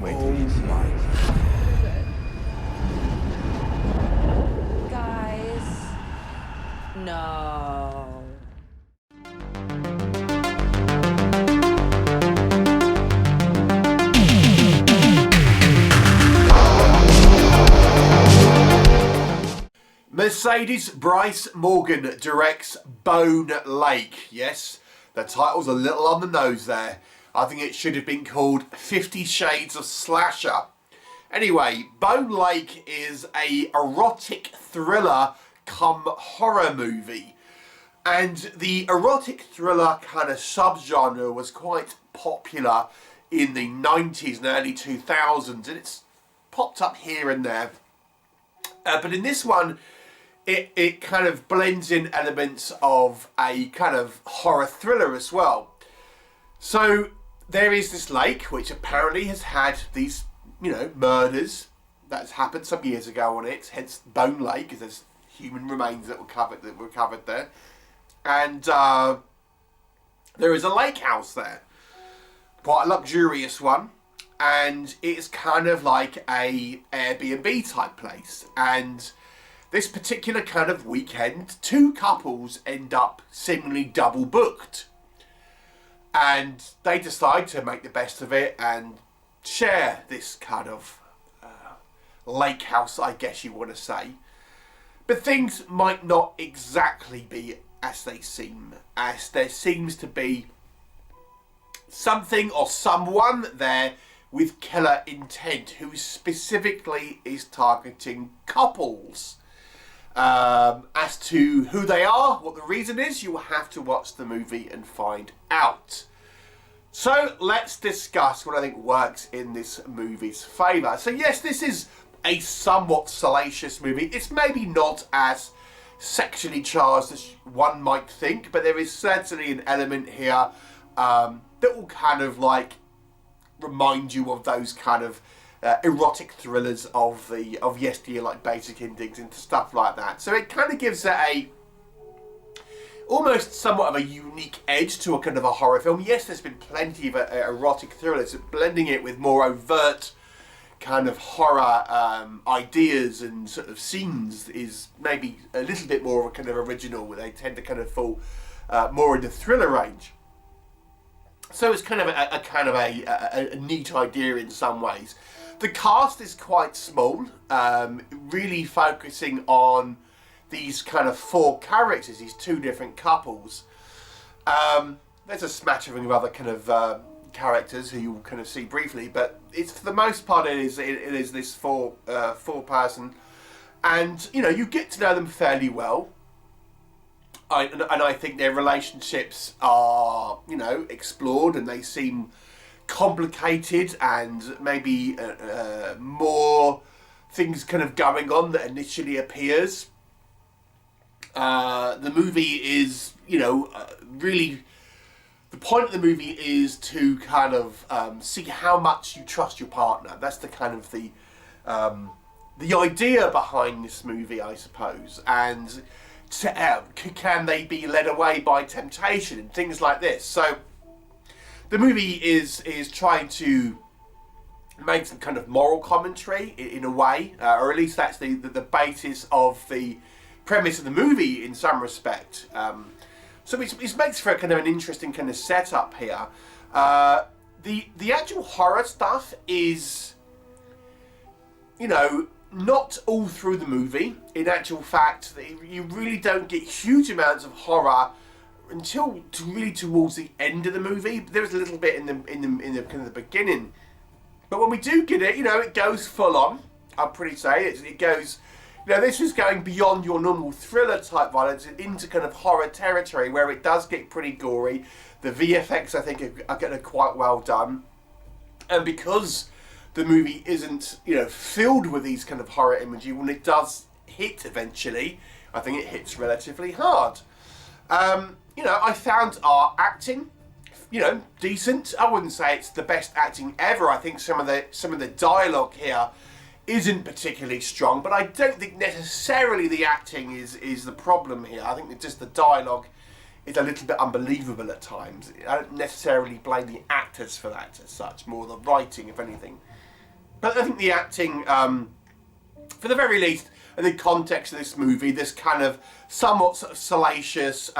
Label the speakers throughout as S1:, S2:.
S1: Wait till you see.
S2: Guys, no.
S3: Mercedes Bryce Morgan directs Bone Lake. Yes, the title's a little on the nose there. I think it should have been called 50 Shades of Slasher. Anyway, Bone Lake is a erotic thriller come horror movie. And the erotic thriller kind of subgenre was quite popular in the 90s and early 2000s. And it's popped up here and there. But in this one, it kind of blends in elements of a kind of horror thriller as well. So there is this lake which apparently has had these, murders that's happened some years ago on it, hence Bone Lake, because there's human remains that were recovered there. And there is a lake house there, quite a luxurious one, and it's kind of like a Airbnb type place. And this particular kind of weekend, two couples end up seemingly double booked. And they decide to make the best of it and share this kind of lake house, I guess you want to say. But things might not exactly be as they seem, as there seems to be something or someone there with killer intent who specifically is targeting couples. As to who they are, what the reason is, you will have to watch the movie and find out. So let's discuss what I think works in this movie's favour. So yes, this is a somewhat salacious movie. It's maybe not as sexually charged as one might think, but there is certainly an element here that will kind of like remind you of those kind of erotic thrillers of yesteryear, like Basic Instinct and stuff like that. So it kind of gives it almost somewhat of a unique edge to a kind of a horror film. Yes, there's been plenty of erotic thrillers, but blending it with more overt kind of horror ideas and sort of scenes is maybe a little bit more of a kind of original, where they tend to kind of fall more in the thriller range. So it's kind of a neat idea in some ways. The cast is quite small, really focusing on these kind of four characters, these two different couples. There's a smattering of other kind of characters who you'll kind of see briefly, but it's for the most part it is this four person, and you get to know them fairly well. And I think their relationships are explored, and they seem complicated, and maybe more things kind of going on that initially appears. The movie is, really, the point of the movie is to kind of see how much you trust your partner. That's the kind of the idea behind this movie, I suppose. And can they be led away by temptation and things like this? So the movie is trying to make some kind of moral commentary in a way, or at least that's the basis of the premise of the movie in some respect. So it makes for a kind of an interesting kind of setup here. The actual horror stuff is, not all through the movie. In actual fact, you really don't get huge amounts of horror until really towards the end of the movie. There is a little bit in the kind of the beginning, but when we do get it, it goes full on. I'm pretty say it goes. This is going beyond your normal thriller type violence into kind of horror territory, where it does get pretty gory. The VFX, I think, are getting quite well done, and because the movie isn't, filled with these kind of horror imagery, when it does hit eventually, I think it hits relatively hard. I found our acting, decent. I wouldn't say it's the best acting ever. I think some of the dialogue here isn't particularly strong, but I don't think necessarily the acting is the problem here. I think that just the dialogue is a little bit unbelievable at times. I don't necessarily blame the actors for that as such, more the writing, if anything. But I think the acting, for the very least, in the context of this movie, this kind of somewhat sort of salacious,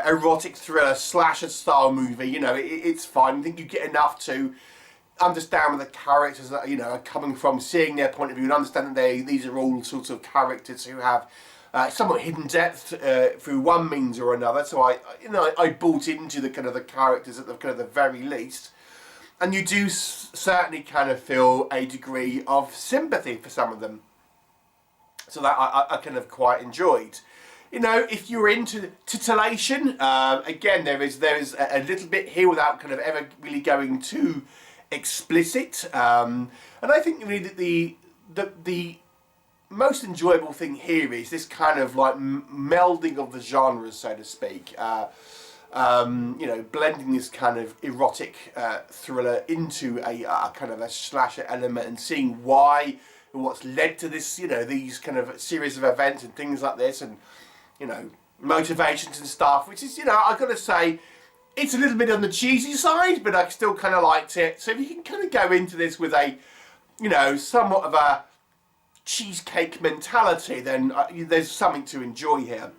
S3: erotic thriller slasher style movie, you know, it's fine. I think you get enough to understand where the characters are, you know, are coming from, seeing their point of view, and understand that these are all sorts of characters who have somewhat hidden depth through one means or another. So I bought into the kind of the characters at the kind of the very least, and you do certainly kind of feel a degree of sympathy for some of them. So that I kind of quite enjoyed. You know, if you're into titillation, again, there is a little bit here without kind of ever really going too explicit. And I think really that the most enjoyable thing here is this kind of like melding of the genres, so to speak. You know, blending this kind of erotic thriller into a kind of a slasher element, and seeing what's led to this, you know, these kind of series of events and things like this, and, you know, motivations and stuff, which is, you know, I've got to say, it's a little bit on the cheesy side, but I still kind of liked it. So if you can kind of go into this with a, you know, somewhat of a cheesecake mentality, then there's something to enjoy here.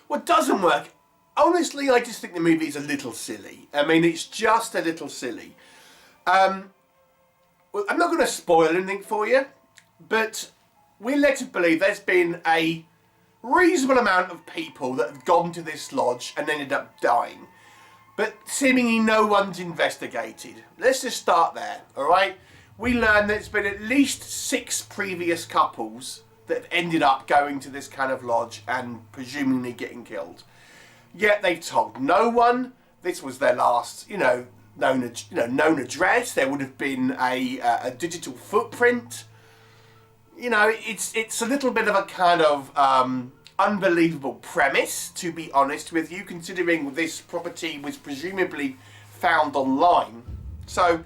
S3: What doesn't work, honestly, I just think the movie is a little silly. I mean, it's just a little silly. Well, I'm not going to spoil anything for you, but we're led to believe there's been a reasonable amount of people that have gone to this lodge and ended up dying, but seemingly no one's investigated. Let's just start there, alright? We learn that it's been at least 6 previous couples that have ended up going to this kind of lodge and presumably getting killed. Yet they've told no one. This was their last, you know, known address. There would have been a digital footprint. You know, it's a little bit of a kind of unbelievable premise, to be honest with you, considering this property was presumably found online. So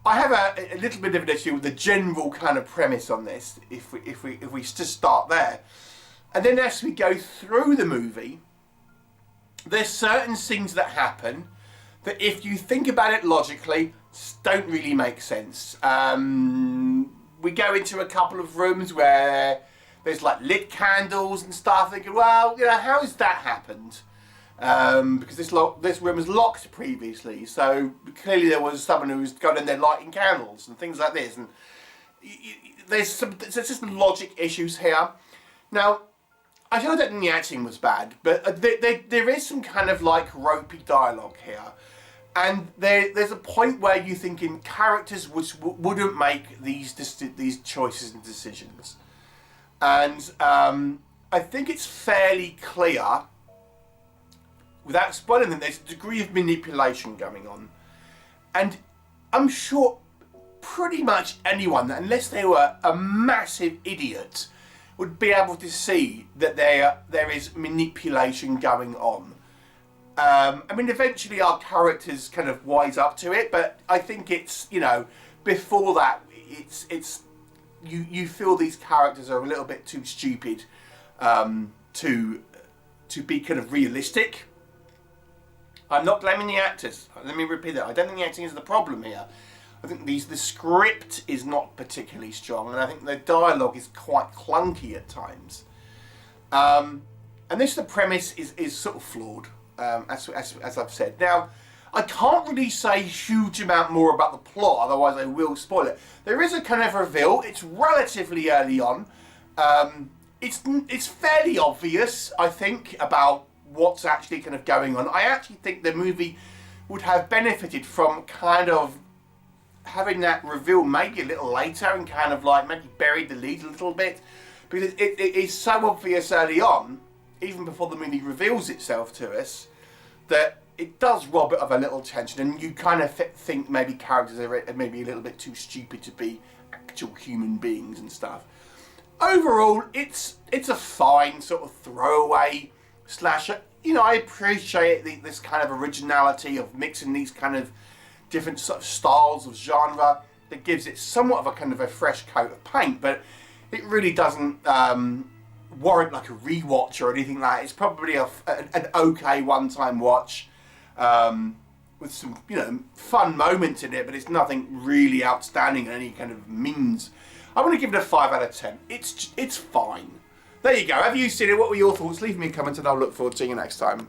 S3: I have a little bit of an issue with the general kind of premise on this, if we just start there. And then as we go through the movie, there's certain things that happen that, if you think about it logically, don't really make sense. We go into a couple of rooms where there's like lit candles and stuff, thinking, well, you know, how has that happened? Because this room was locked previously, so clearly there was someone who was going in there lighting candles and things like this. And there's just logic issues here. Now, I don't think the acting was bad, but there is some kind of like ropey dialogue here. And there's a point where you're thinking characters wouldn't make these choices and decisions. And I think it's fairly clear, without spoiling them, there's a degree of manipulation going on. And I'm sure pretty much anyone, unless they were a massive idiot, would be able to see that there is manipulation going on. I mean, eventually our characters kind of wise up to it, but I think it's, you know, before that, it's you feel these characters are a little bit too stupid to be kind of realistic. I'm not blaming the actors. Let me repeat that. I don't think the acting is the problem here. I think the script is not particularly strong, and I think the dialogue is quite clunky at times. And the premise is sort of flawed. As I've said. Now, I can't really say a huge amount more about the plot, otherwise I will spoil it. There is a kind of reveal. It's relatively early on. It's fairly obvious, I think, about what's actually kind of going on. I actually think the movie would have benefited from kind of having that reveal maybe a little later and kind of like maybe buried the lead a little bit, because it is so obvious early on, even before the movie reveals itself to us, that it does rob it of a little tension, and you kind of think maybe characters are maybe a little bit too stupid to be actual human beings and stuff. Overall, it's a fine sort of throwaway slasher. You know, I appreciate this kind of originality of mixing these kind of different sort of styles of genre that gives it somewhat of a kind of a fresh coat of paint, but it really doesn't warrant like a rewatch or anything like that. It's probably an okay one-time watch. with some, you know, fun moments in it, but it's nothing really outstanding in any kind of means. I'm going to give it a 5 out of 10. It's fine. There you go. Have you seen it? What were your thoughts? Leave me a comment and I'll look forward to seeing you next time.